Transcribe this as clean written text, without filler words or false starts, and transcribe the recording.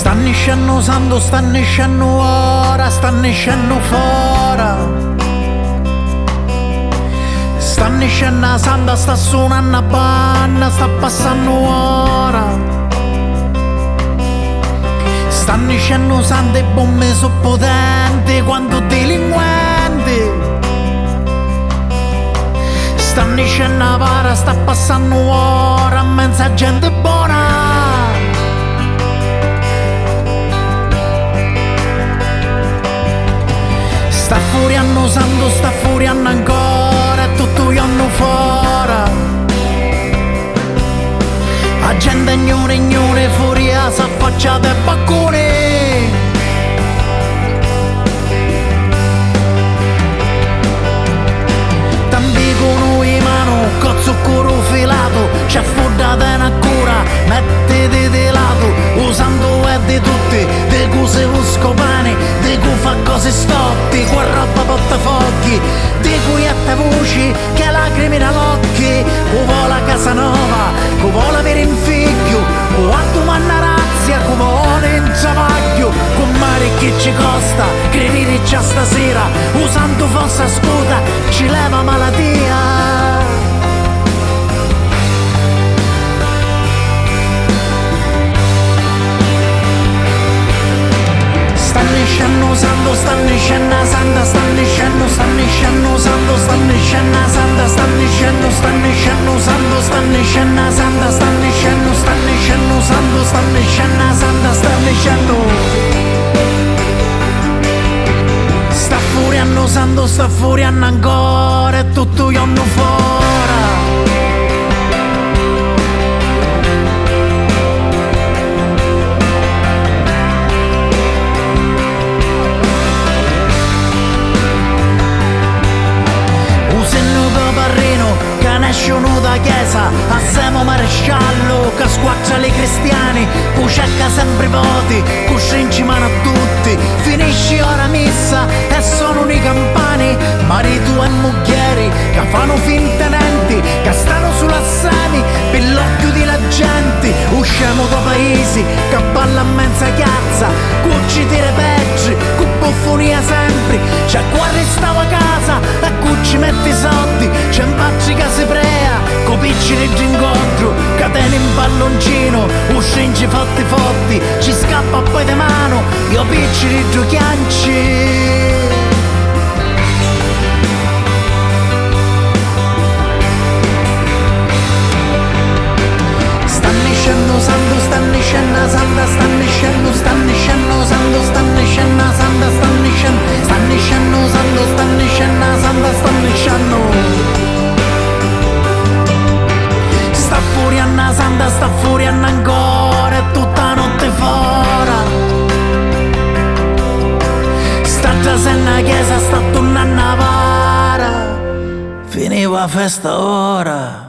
Stanno scendo santo, stanno scendo ora, stanno scendo fuori. Stanno scendo a santa, sta suonando a panna, sta passando ora. Stanno scendo sante e bombe sono potenti quanto delinquenti. Stanno scendo a para, sta passando ora, mezza gente buona. Sta furiando santo, sta furiando ancora e tutto gli anno fuori. La gente ignore furia s'affaccia dai bacconi. T'ambicono in mano con zucchero filato, c'è fondata una cura, mettete di lato. Usando è di tutti, di cose lo scopane, di cui fa cose stotti, qua roba portafogli, di cui è voci che lacrime all'occhio, che vuole casa nuova, che vuole avere un figlio, quanto manna razia, che vuole un travaglio, con mare che ci costa, credere già stasera, usando falsa scusa, ci leva malattia. Stanno santo, stanno scendo santa, stanno scendo santo, stanno scendo santa, stanno scendo santo, stanno scendo santa, stanno scendo santo, stanno scendo santa, stanno scendo. Sta furiando santo, sta furiando ancora e tutto gli anno fuori. Nascono da chiesa, assieme maresciallo che squarcia le cristiani, che cerca sempre voti, che stringe mano a tutti, finisce ora messa e sono i campani, marito e moghieri che fanno fintenenti, che stanno sulla semi per l'occhio della gente, usciamo da paesi che balla in mezza chiazza, che ci tira peggi, che buffonia sempre, c'è qua restava a casa e che ci mette i soldi, c'è un pacci che si prea, con piccoli d'incontro, catene in palloncino, uscinci forti, ci scappa poi di mano, io piccoli giochianci. Stanno scendo santo, stanno scendo santa, stanno scendo santo, stanno scendo santa, stanno scendo santo, stanno scendo santa, stanno scendo. Sta furiando santa, sta furiando ancora e tutta notte fuori. Sta già in chiesa, sta tornando a para, finiva la festa ora.